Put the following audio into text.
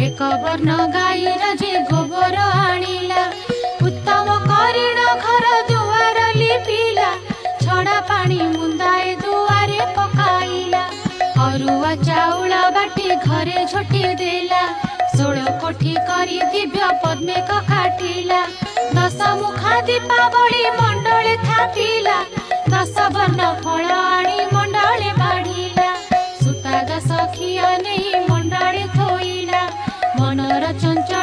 एक वर्ण गाईर जे गोबर आनिला उत्तम करिण घर दुआर लिपिला छड़ा पानी मुंदाए दुआरे पकाइला अरुआ चाउल बाटी घरे झोटी देला 16 कोठी करी दिव्य पद्मे काटिला 10 मुखा दीपावली मंडले थापिला 10 वर्ण फल आनी मंडले बाढ़िला सुता 10 खिया नहीं मंडले थोइला मनर चंचल